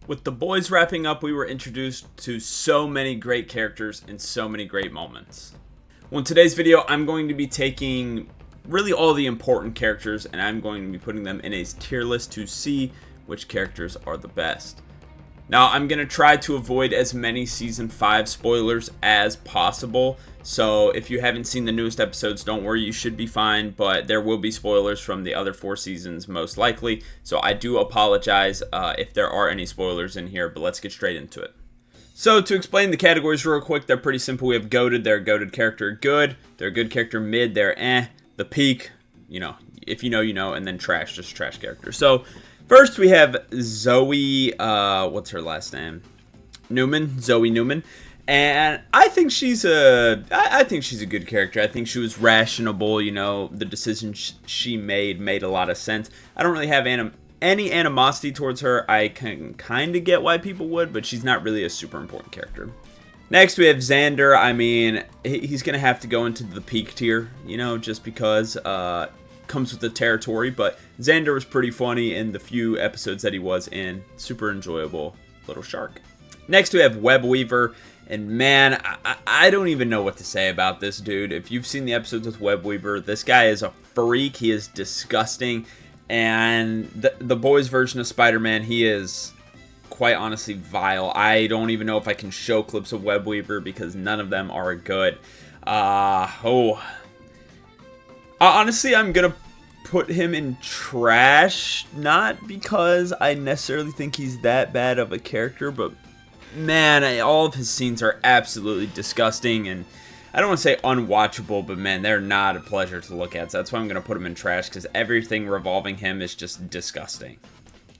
With The Boys wrapping up, we were introduced to so many great characters and so many great moments. Well, in today's video, I'm going to be taking really all the important characters and I'm going to be putting them in a tier list to see which characters are the best. Now, I'm going to try to avoid as many Season 5 spoilers as possible, so if you haven't seen the newest episodes, don't worry, you should be fine, but there will be spoilers from the other 4 seasons most likely, so I do apologize if there are any spoilers in here, but let's get straight into it. So, to explain the categories real quick, they're pretty simple. We have GOATed, they're a GOATed character, good, they're a good character, mid, they're the peak, you know, if you know, you know, and then trash, just trash character. So, first, we have Zoe, what's her last name? Newman, Zoe Newman, and I think she's a good character. I think she was rationable, you know, the decisions she made a lot of sense. I don't really have any animosity towards her. I can kind of get why people would, but she's not really a super important character. Next, we have Xander. I mean, he's going to have to go into the peak tier, you know, just because, comes with the territory, but Xander was pretty funny in the few episodes that he was in. Super enjoyable little shark. Next we have Web Weaver, and man, I don't even know what to say about this dude. If you've seen the episodes with Web Weaver, this guy is a freak. He is disgusting, and the boys version of Spider-Man, he is quite honestly vile. I don't even know if I can show clips of Web Weaver because none of them are good. Honestly, I'm going to put him in trash, not because I necessarily think he's that bad of a character, but man, all of his scenes are absolutely disgusting, and I don't want to say unwatchable, but man, they're not a pleasure to look at, so that's why I'm going to put him in trash, because everything revolving him is just disgusting.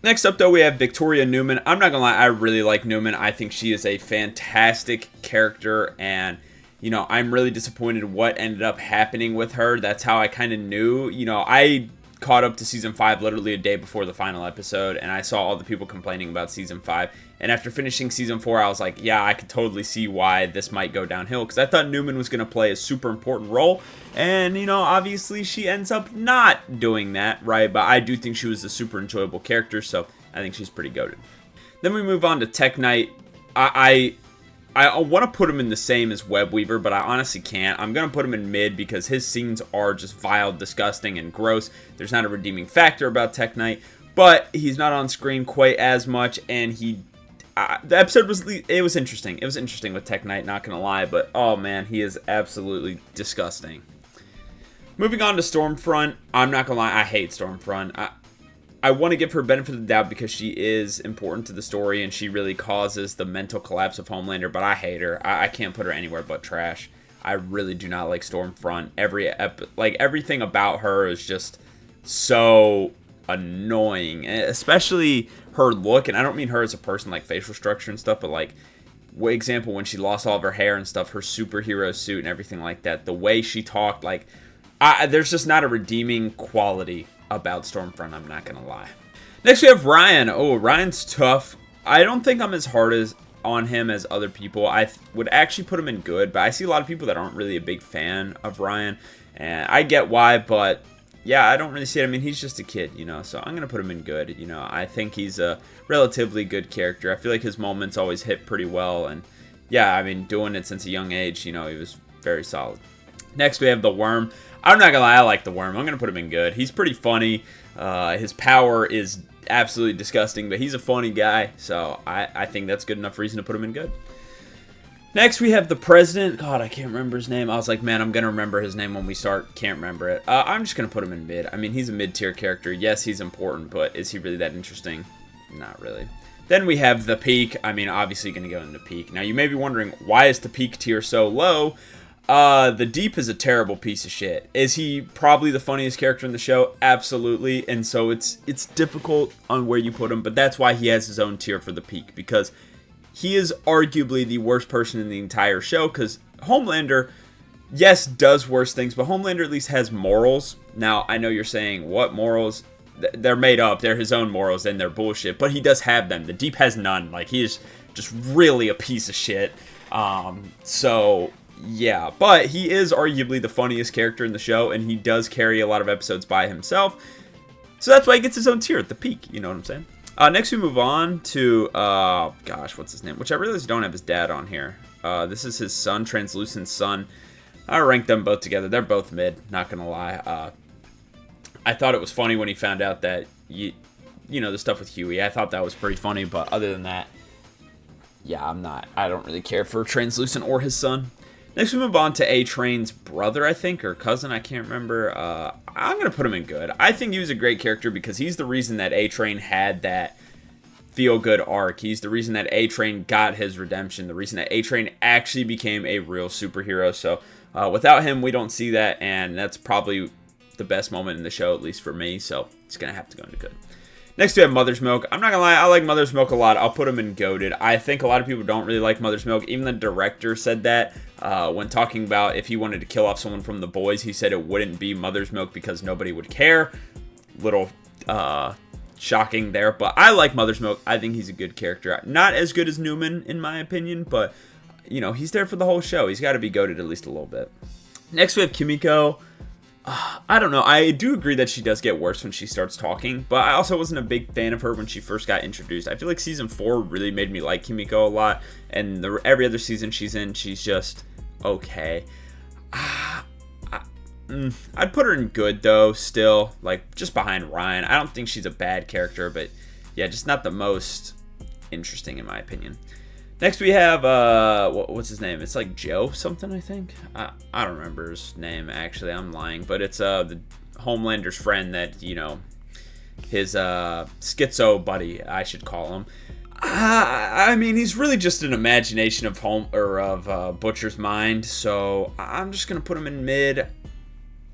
Next up, though, we have Victoria Newman. I'm not going to lie, I really like Newman. I think she is a fantastic character, and you know, I'm really disappointed what ended up happening with her. That's how I kind of knew. You know, I caught up to Season 5 literally a day before the final episode, and I saw all the people complaining about Season 5. And after finishing Season 4, I was like, yeah, I could totally see why this might go downhill, because I thought Newman was going to play a super important role. And, you know, obviously she ends up not doing that, right? But I do think she was a super enjoyable character, so I think she's pretty goated. Then we move on to Tech Knight. I want to put him in the same as Web Weaver, but I honestly can't. I'm going to put him in mid because his scenes are just vile, disgusting, and gross. There's not a redeeming factor about Tech Knight, but he's not on screen quite as much, and the episode was interesting. It was interesting with Tech Knight, not going to lie, but oh man, he is absolutely disgusting. Moving on to Stormfront, I'm not going to lie, I hate Stormfront. I want to give her benefit of the doubt because she is important to the story and she really causes the mental collapse of Homelander, but I hate her. I can't put her anywhere but trash. I really do not like Stormfront. Everything about her is just so annoying, especially her look, and I don't mean her as a person, like facial structure and stuff, but like, for example, when she lost all of her hair and stuff, her superhero suit and everything like that, the way she talked, like, there's just not a redeeming quality about Stormfront, I'm not gonna lie. Next we have Ryan. Oh, Ryan's tough. I don't think I'm as hard on him as other people. I would actually put him in good, but I see a lot of people that aren't really a big fan of Ryan, and I get why, but yeah, I don't really see it. I mean, he's just a kid, you know, so I'm gonna put him in good. You know, I think he's a relatively good character. I feel like his moments always hit pretty well, and yeah, I mean, doing it since a young age, you know, he was very solid. Next we have the Worm. I'm not gonna lie, I like the Worm. I'm gonna put him in good. He's pretty funny. His power is absolutely disgusting, but he's a funny guy, so I think that's good enough reason to put him in good. Next, we have the President. God, I can't remember his name. I was like, man, I'm gonna remember his name when we start. Can't remember it. I'm just gonna put him in mid. I mean, he's a mid-tier character. Yes, he's important, but is he really that interesting? Not really. Then we have the Peak. I mean, obviously gonna go into Peak. Now, you may be wondering, why is the Peak tier so low? The Deep is a terrible piece of shit. Is he probably the funniest character in the show? Absolutely. And so it's difficult on where you put him, but that's why he has his own tier for the Peak, because he is arguably the worst person in the entire show, because Homelander, yes, does worse things, but Homelander at least has morals. Now, I know you're saying, what morals? They're made up. They're his own morals, and they're bullshit, but he does have them. The Deep has none. Like, he is just really a piece of shit. So yeah, but he is arguably the funniest character in the show, and he does carry a lot of episodes by himself. So that's why he gets his own tier at the Peak, you know what I'm saying? Next we move on to, gosh, what's his name? Which I realize don't have his dad on here. This is his son, Translucent's son. I rank them both together. They're both mid, not gonna lie. I thought it was funny when he found out that, you know, the stuff with Huey. I thought that was pretty funny, but other than that, yeah, I don't really care for Translucent or his son. Next we move on to A-Train's brother, I think, or cousin, I can't remember. I'm going to put him in good. I think he was a great character because he's the reason that A-Train had that feel-good arc. He's the reason that A-Train got his redemption, the reason that A-Train actually became a real superhero. So without him, we don't see that, and that's probably the best moment in the show, at least for me, so it's going to have to go into good. Next, we have Mother's Milk. I'm not going to lie, I like Mother's Milk a lot. I'll put him in goated. I think a lot of people don't really like Mother's Milk. Even the director said that when talking about if he wanted to kill off someone from The Boys. He said it wouldn't be Mother's Milk because nobody would care. Little shocking there, but I like Mother's Milk. I think he's a good character. Not as good as Newman, in my opinion, but, you know, he's there for the whole show. He's got to be goated at least a little bit. Next, we have Kimiko. I don't know. I do agree that she does get worse when she starts talking, but I also wasn't a big fan of her when she first got introduced. I feel like season 4 really made me like Kimiko a lot, and every other season she's in, she's just okay. I'd put her in good, though, still, like, just behind Ryan. I don't think she's a bad character, but yeah, just not the most interesting in my opinion. Next we have, what's his name? It's like Joe something, I think. I don't remember his name, actually. I'm lying. But it's the Homelander's friend that, you know, his schizo buddy, I should call him. I mean, he's really just an imagination of Butcher's mind. So I'm just going to put him in mid.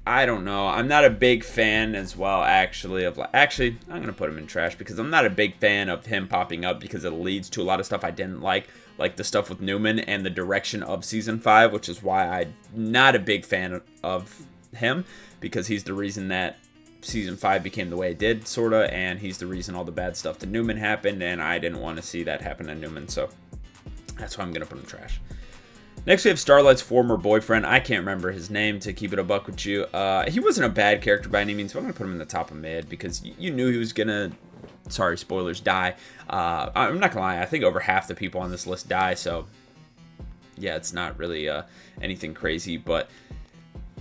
I don't know. I'm not a big fan as well, actually. I'm going to put him in trash because I'm not a big fan of him popping up because it leads to a lot of stuff I didn't like the stuff with Newman and the direction of Season 5, which is why I'm not a big fan of him because he's the reason that Season 5 became the way it did, sort of, and he's the reason all the bad stuff to Newman happened, and I didn't want to see that happen to Newman, so that's why I'm going to put him in trash. Next, we have Starlight's former boyfriend. I can't remember his name, to keep it a buck with you. He wasn't a bad character by any means, but I'm going to put him in the top of mid because you knew he was going to, sorry, spoilers, die. I'm not going to lie, I think over half the people on this list die, so yeah, it's not really anything crazy, but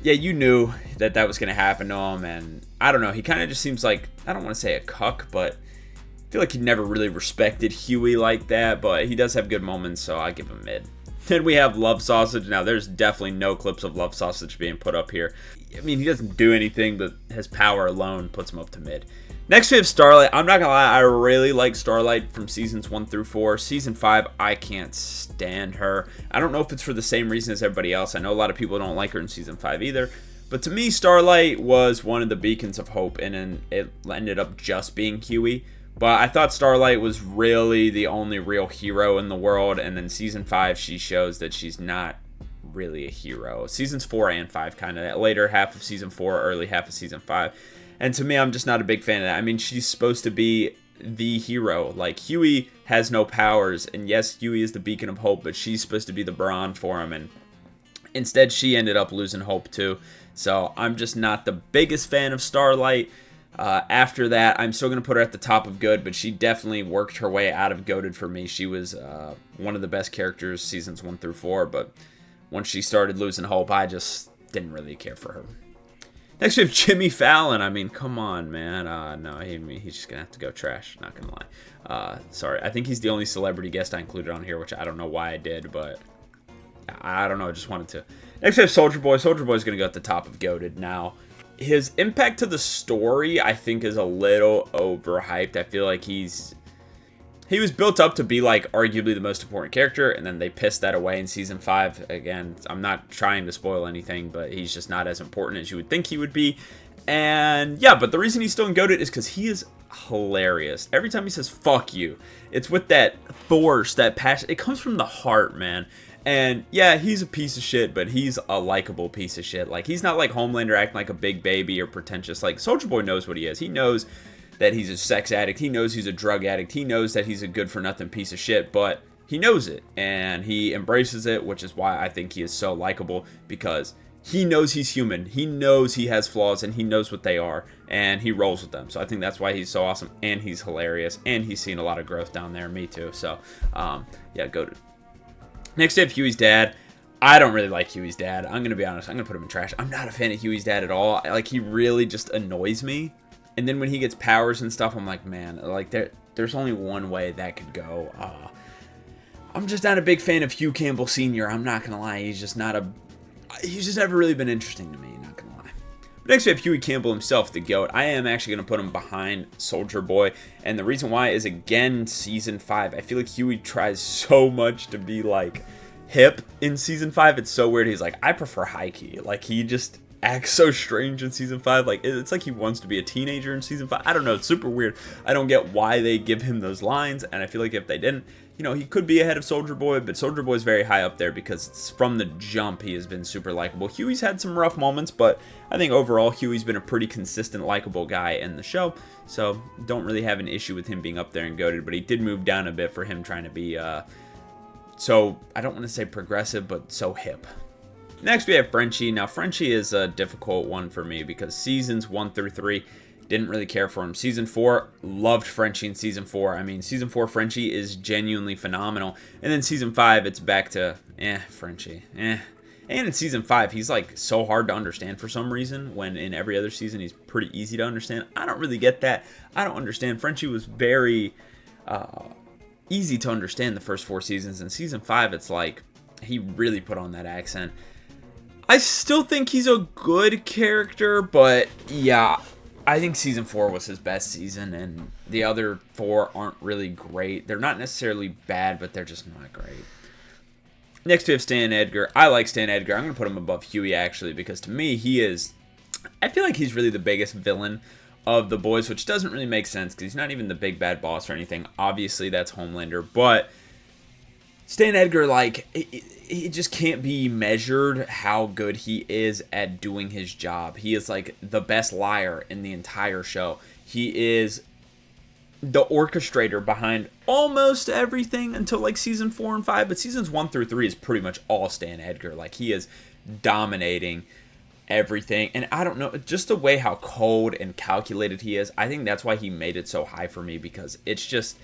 yeah, you knew that was going to happen to him, and I don't know, he kind of just seems like, I don't want to say a cuck, but I feel like he never really respected Huey like that, but he does have good moments, so I give him mid. Then we have Love Sausage. Now, there's definitely no clips of Love Sausage being put up here. I mean, he doesn't do anything, but his power alone puts him up to mid. Next, we have Starlight. I'm not going to lie, I really like Starlight from seasons 1 through 4. Season 5, I can't stand her. I don't know if it's for the same reason as everybody else. I know a lot of people don't like her in season 5 either. But to me, Starlight was one of the beacons of hope, and then it ended up just being Huey. But I thought Starlight was really the only real hero in the world, and then Season 5, she shows that she's not really a hero. Seasons 4 and 5, kind of, that later half of Season 4, early half of Season 5. And to me, I'm just not a big fan of that. I mean, she's supposed to be the hero. Like, Huey has no powers, and yes, Huey is the beacon of hope, but she's supposed to be the brawn for him, and instead she ended up losing hope too. So I'm just not the biggest fan of Starlight. After that, I'm still going to put her at the top of good, but she definitely worked her way out of goated for me. She was one of the best characters seasons 1 through 4, but once she started losing hope, I just didn't really care for her. Next, we have Jimmy Fallon. I mean, come on, man. No, he's just going to have to go trash, not going to lie. Sorry, I think he's the only celebrity guest I included on here, which I don't know why I did, but I don't know, I just wanted to. Next, we have Soldier Boy. Soldier Boy is going to go at the top of goated now. His impact to the story, I think, is a little overhyped. I feel like he was built up to be, like, arguably the most important character, and then they pissed that away in Season 5. Again, I'm not trying to spoil anything, but he's just not as important as you would think he would be. And, yeah, but the reason he's still in GOATed is because he is hilarious. Every time he says, fuck you, it's with that force, that passion. It comes from the heart, man. And yeah, he's a piece of shit, but he's a likable piece of shit. Like, he's not like Homelander acting like a big baby or pretentious. Like, Soldier Boy knows what he is. He knows that he's a sex addict. He knows he's a drug addict. He knows that he's a good-for-nothing piece of shit, but he knows it, and he embraces it, which is why I think he is so likable, because he knows he's human. He knows he has flaws, and he knows what they are, and he rolls with them. So I think that's why he's so awesome, and he's hilarious, and he's seen a lot of growth down there. Me too. So, yeah, goated. Next, we have Huey's dad. I don't really like Huey's dad. I'm going to be honest. I'm going to put him in trash. I'm not a fan of Huey's dad at all. Like, he really just annoys me. And then when he gets powers and stuff, I'm like, man, like, there's only one way that could go. I'm just not a big fan of Hugh Campbell Sr. I'm not going to lie. He's just never really been interesting to me, not going to lie. But next we have Huey Campbell himself, the GOAT. I am actually going to put him behind Soldier Boy. And the reason why is, again, Season 5. I feel like Huey tries so much to be, like, hip in Season 5. It's so weird. He's like, I prefer high key. Like, he just acts so strange in Season 5. Like, it's like he wants to be a teenager in Season 5. I don't know. It's super weird. I don't get why they give him those lines. And I feel like if they didn't, you know, he could be ahead of Soldier Boy, but Soldier Boy's very high up there because from the jump he has been super likable. Huey's had some rough moments, but I think overall Huey's been a pretty consistent, likable guy in the show, so don't really have an issue with him being up there and goated, but he did move down a bit for him trying to be, so, I don't want to say progressive, but so hip. Next we have Frenchie. Now Frenchie is a difficult one for me because seasons 1 through 3, didn't really care for him. Season 4, loved Frenchie in Season 4. I mean, Season 4 Frenchie is genuinely phenomenal. And then Season 5, it's back to, Frenchie, And in Season 5, he's like so hard to understand for some reason, when in every other season he's pretty easy to understand. I don't really get that. I don't understand. Frenchie was very easy to understand the first 4 seasons. In Season 5, it's like he really put on that accent. I still think he's a good character, but yeah, I think Season 4 was his best season, and the other 4 aren't really great. They're not necessarily bad, but they're just not great. Next we have Stan Edgar. I like Stan Edgar. I'm going to put him above Huey, actually, because to me, I feel like he's really the biggest villain of the boys, which doesn't really make sense, because he's not even the big bad boss or anything. Obviously, that's Homelander, but Stan Edgar, like, it just can't be measured how good he is at doing his job. He is, like, the best liar in the entire show. He is the orchestrator behind almost everything until, like, Season 4 and 5. But Seasons 1 through 3 is pretty much all Stan Edgar. Like, he is dominating everything. And I don't know, just the way how cold and calculated he is, I think that's why he made it so high for me, because it's just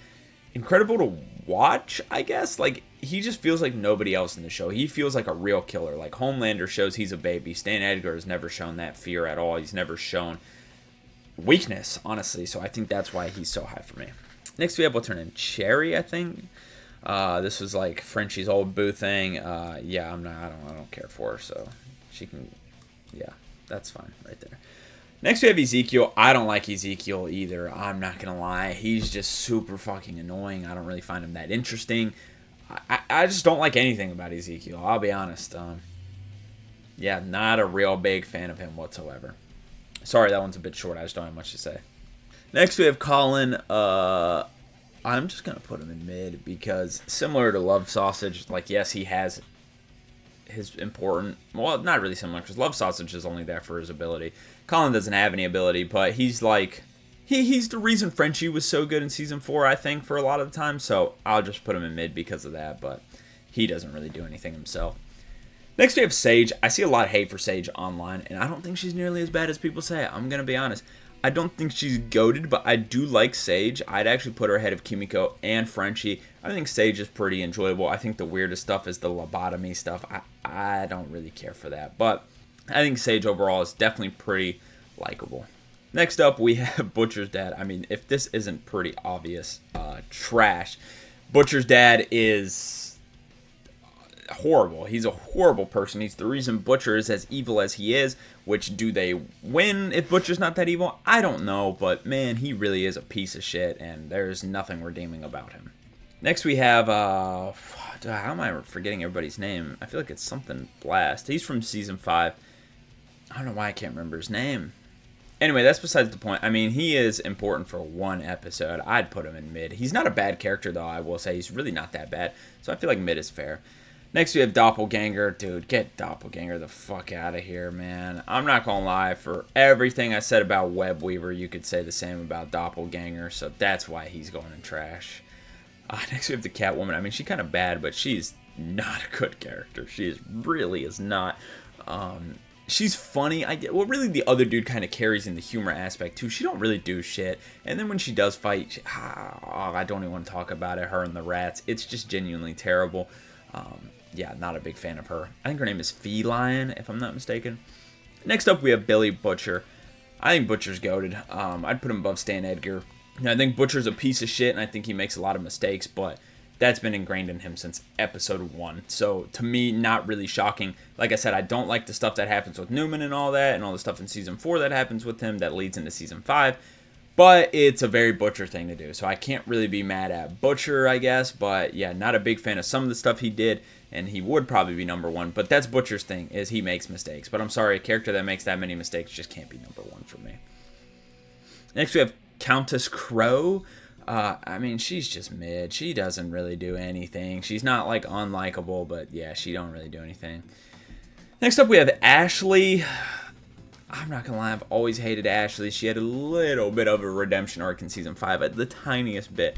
incredible to watch, I guess. Like, he just feels like nobody else in the show. He feels like a real killer. Like, Homelander shows he's a baby. Stan Edgar has never shown that fear at all. He's never shown weakness, honestly. So I think that's why he's so high for me. Next we have, what's her name? Cherry, I think. This was like Frenchie's old boo thing. Yeah, I don't care for her, so she can, yeah, that's fine right there. Next we have Ezekiel. I don't like Ezekiel either. I'm not going to lie. He's just super fucking annoying. I don't really find him that interesting. I just don't like anything about Ezekiel. I'll be honest. Yeah, not a real big fan of him whatsoever. Sorry, that one's a bit short. I just don't have much to say. Next we have Colin. I'm just going to put him in mid because similar to Love Sausage, like, yes, he has his important, well, not really similar, because Love Sausage is only there for his ability. Colin doesn't have any ability, but he's like, he's the reason Frenchie was so good in Season 4, I think, for a lot of the time, so I'll just put him in mid because of that, but he doesn't really do anything himself. Next we have Sage. I see a lot of hate for Sage online, and I don't think she's nearly as bad as people say. I'm going to be honest. I don't think she's goated, but I do like Sage. I'd actually put her ahead of Kimiko and Frenchie. I think Sage is pretty enjoyable. I think the weirdest stuff is the lobotomy stuff. I don't really care for that, but I think Sage overall is definitely pretty likable. Next up, we have Butcher's dad. I mean, if this isn't pretty obvious, trash. Butcher's dad is horrible. He's a horrible person. He's the reason Butcher is as evil as he is, which, do they win if Butcher's not that evil? I don't know, but man, he really is a piece of shit, and there's nothing redeeming about him. Next we have, how am I forgetting everybody's name? I feel like it's something Blast. He's from Season 5. I don't know why I can't remember his name. Anyway, that's besides the point. I mean, he is important for one episode. I'd put him in mid. He's not a bad character, though, I will say. He's really not that bad, so I feel like mid is fair. Next, we have Doppelganger. Dude, get Doppelganger the fuck out of here, man. I'm not gonna lie. For everything I said about Webweaver, you could say the same about Doppelganger, so that's why he's going in trash. Next, we have the Catwoman. I mean, she's kind of bad, but she's not a good character. She really is not. she's funny. I get, well, really the other dude kind of carries in the humor aspect too. She don't really do shit, and then when she does fight, I don't even want to talk about it. Her and the rats, it's just genuinely terrible. Yeah, not a big fan of her. I think her name is Feline, if I'm not mistaken. Next up, we have Billy Butcher. I think Butcher's goated. I'd put him above Stan Edgar. I think Butcher's a piece of shit, and I think he makes a lot of mistakes, but that's been ingrained in him since episode 1. So, to me, not really shocking. Like I said, I don't like the stuff that happens with Newman and all that, and all the stuff in season 4 that happens with him that leads into season 5. But it's a very Butcher thing to do, so I can't really be mad at Butcher, I guess. But, yeah, not a big fan of some of the stuff he did, and he would probably be number 1. But that's Butcher's thing, is he makes mistakes. But I'm sorry, a character that makes that many mistakes just can't be number 1 for me. Next, we have Countess Crow. I mean, she's just mid. She doesn't really do anything. She's not, like, unlikable, but, yeah, she don't really do anything. Next up, we have Ashley. I'm not gonna lie, I've always hated Ashley. She had a little bit of a redemption arc in season 5, the tiniest bit.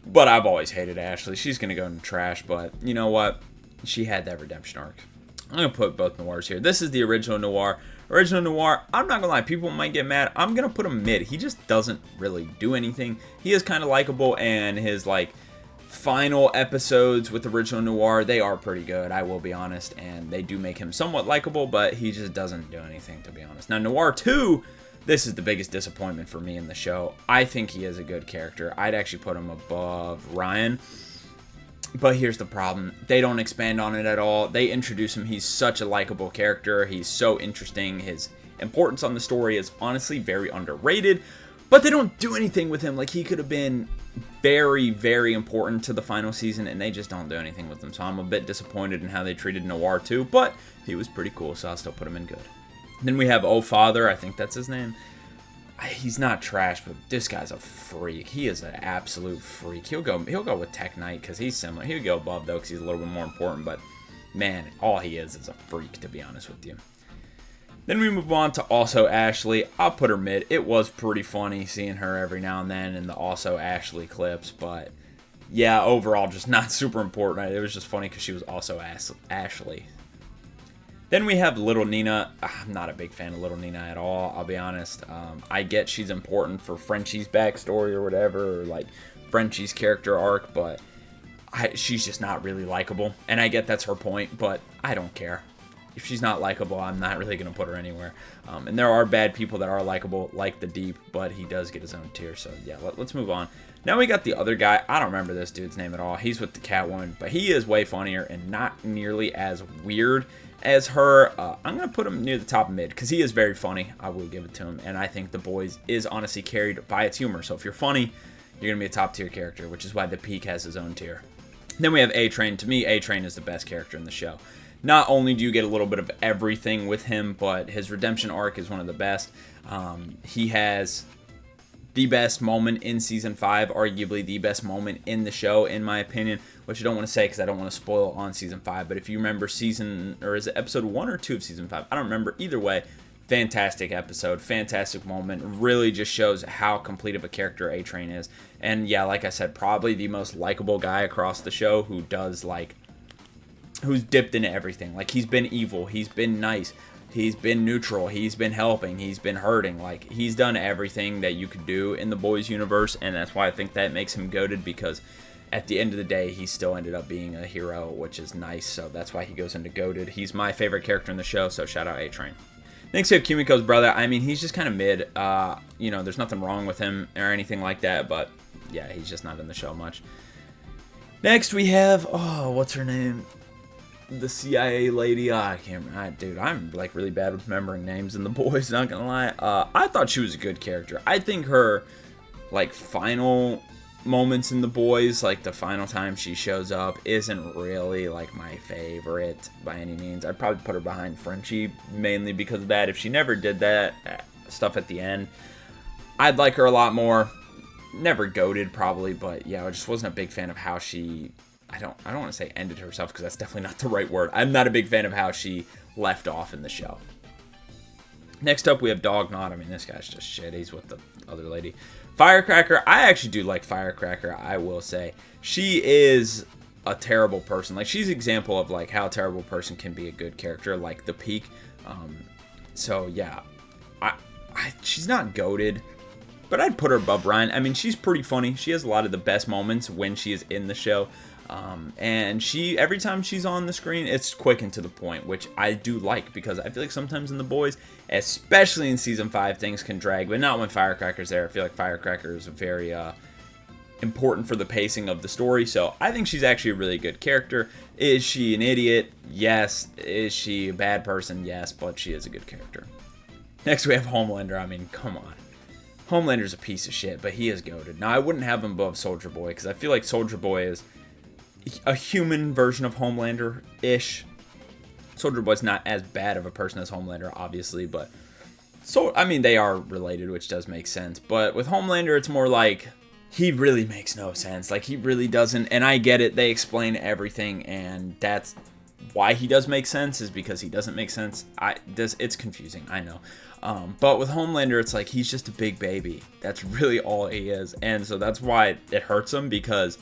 But I've always hated Ashley. She's gonna go in the trash, but you know what? She had that redemption arc. I'm gonna put both Noirs here. This is the original Noir. Original Noir, I'm not gonna lie, people might get mad. I'm gonna put him mid. He just doesn't really do anything. He is kind of likable, and his, like, final episodes with Original Noir, they are pretty good, I will be honest, and they do make him somewhat likable, but he just doesn't do anything, to be honest. Now, Noir 2, this is the biggest disappointment for me in the show. I think he is a good character. I'd actually put him above Ryan, but here's the problem. They don't expand on it at all. They introduce him. He's such a likable character. He's so interesting. His importance on the story is honestly very underrated, but they don't do anything with him. Like, he could have been very, very important to the final season, and they just don't do anything with him. So I'm a bit disappointed in how they treated Noir 2, but he was pretty cool, so I'll still put him in good. Then we have Oh Father, I think that's his name. He's not trash, but this guy's a freak. He is an absolute freak. He'll go with Tech Knight because he's similar. He'll go above, though, because he's a little bit more important, but man, all he is a freak, to be honest with you. Then we move on to Also Ashley. I'll put her mid. It was pretty funny seeing her every now and then in the Also Ashley clips, but yeah, overall just not super important. It was just funny because she was also Ashley. Then we have Little Nina. I'm not a big fan of Little Nina at all, I'll be honest. I get she's important for Frenchie's backstory or whatever, or like Frenchie's character arc, but she's just not really likable. And I get that's her point, but I don't care. If she's not likable, I'm not really going to put her anywhere. And there are bad people that are likable, like the Deep, but he does get his own tier. So, yeah, let's move on. Now we got the other guy. I don't remember this dude's name at all. He's with the Catwoman, but he is way funnier and not nearly as weird as her. I'm going to put him near the top mid because he is very funny. I will give it to him. And I think The Boys is honestly carried by its humor. So if you're funny, you're going to be a top tier character, which is why The Peak has his own tier. Then we have A-Train. To me, A-Train is the best character in the show. Not only do you get a little bit of everything with him, but his redemption arc is one of the best. He has the best moment in Season 5, arguably the best moment in the show, in my opinion, which I don't want to say because I don't want to spoil on Season 5, but if you remember is it episode 1 or 2 of Season 5? I don't remember. Either way, fantastic episode, fantastic moment, really just shows how complete of a character A-Train is. And yeah, like I said, probably the most likable guy across the show who's dipped into everything. Like, he's been evil, he's been nice, he's been neutral, he's been helping, he's been hurting. Like, he's done everything that you could do in the Boys universe, and that's why I think that makes him goated, because at the end of the day, he still ended up being a hero, which is nice, so that's why he goes into goated. He's my favorite character in the show, so shout out A-Train. Next we have Kimiko's brother. I mean, he's just kind of mid. You know, there's nothing wrong with him or anything like that, but yeah, he's just not in the show much. Next we have, what's her name? The CIA lady. I can't remember. Dude, I'm like really bad with remembering names in The Boys, not gonna lie. I thought she was a good character. I think her like final moments in The Boys, like the final time she shows up, isn't really like my favorite by any means. I'd probably put her behind Frenchie, mainly because of that. If she never did that stuff at the end, I'd like her a lot more. Never goated probably, but yeah, I just wasn't a big fan of how she, I don't want to say ended herself, because that's definitely not the right word. I'm not a big fan of how she left off in the show. Next up, we have Dognaught. I mean, this guy's just shit. He's with the other lady. Firecracker. I actually do like Firecracker, I will say. She is a terrible person. Like, she's an example of, like, how a terrible person can be a good character, like The Peak. So yeah, she's not goated, but I'd put her above Ryan. I mean, she's pretty funny. She has a lot of the best moments when she is in the show. And every time she's on the screen, it's quick and to the point, which I do like, because I feel like sometimes in The Boys, especially in season 5, things can drag, but not when Firecracker's there. I feel like Firecracker is very important for the pacing of the story, so I think she's actually a really good character. Is she an idiot? Yes. Is she a bad person? Yes, but she is a good character. Next we have Homelander. I mean, come on. Homelander's a piece of shit, but he is goated. Now, I wouldn't have him above Soldier Boy, because I feel like Soldier Boy is a human version of Homelander-ish. Soldier Boy's not as bad of a person as Homelander, obviously, but I mean, they are related, which does make sense. But with Homelander, it's more like he really makes no sense. Like, he really doesn't, and I get it. They explain everything, and that's why he does make sense, is because he doesn't make sense. It's confusing, I know. But with Homelander, it's like he's just a big baby. That's really all he is, and so that's why it hurts him, because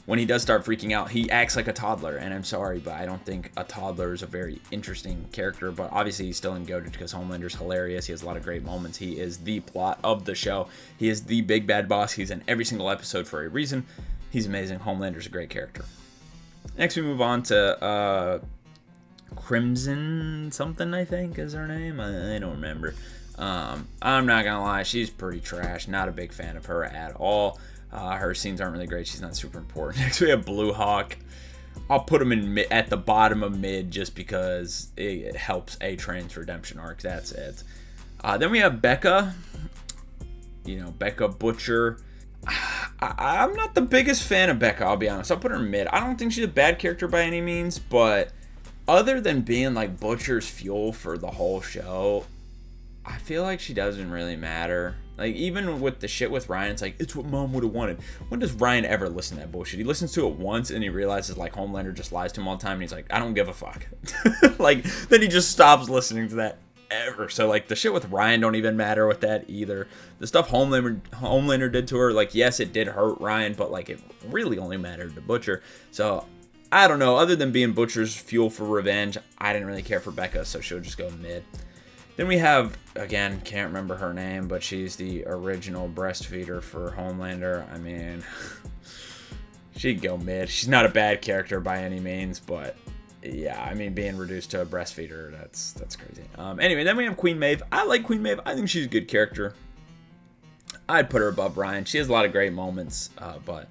when he does start freaking out, he acts like a toddler, and I'm sorry, but I don't think a toddler is a very interesting character. But obviously he's still goated because Homelander's hilarious. He has a lot of great moments. He is the plot of the show. He is the big bad boss. He's in every single episode for a reason. He's amazing. Homelander's a great character. Next we move on to Crimson something, I think is her name. I don't remember. I'm not gonna lie, she's pretty trash. Not a big fan of her at all. Her scenes aren't really great. She's not super important. Next we have Blue Hawk. I'll put him in at the bottom of mid just because it helps A-Train's redemption arc. That's it. Then we have Becca. Becca Butcher. I'm not the biggest fan of Becca, I'll be honest. I'll put her in mid. I don't think she's a bad character by any means, but other than being like Butcher's fuel for the whole show, I feel like she doesn't really matter. Like, even with the shit with Ryan, it's like, it's what Mom would have wanted. When does Ryan ever listen to that bullshit? He listens to it once, and he realizes, like, Homelander just lies to him all the time, and he's like, I don't give a fuck. Like, then he just stops listening to that ever. So, like, the shit with Ryan don't even matter with that either. The stuff Homelander did to her, like, yes, it did hurt Ryan, but, like, it really only mattered to Butcher. So, I don't know. Other than being Butcher's fuel for revenge, I didn't really care for Becca, so she'll just go mid. Then we have, again, can't remember her name, but she's the original breastfeeder for Homelander. I mean, she'd go mid. She's not a bad character by any means, but yeah, I mean, being reduced to a breastfeeder, that's crazy. Anyway, then we have Queen Maeve. I like Queen Maeve. I think she's a good character. I'd put her above Ryan. She has a lot of great moments, but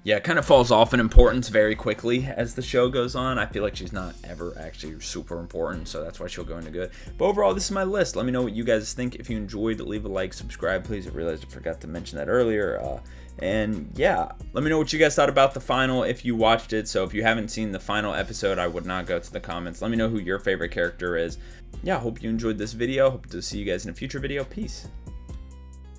yeah, it kind of falls off in importance very quickly as the show goes on. I feel like she's not ever actually super important, so that's why she'll go into good. But overall, this is my list. Let me know what you guys think. If you enjoyed, leave a like, subscribe, please. I realized I forgot to mention that earlier. And yeah, let me know what you guys thought about the final if you watched it. So if you haven't seen the final episode, I would not go to the comments. Let me know who your favorite character is. Yeah, hope you enjoyed this video. Hope to see you guys in a future video. Peace.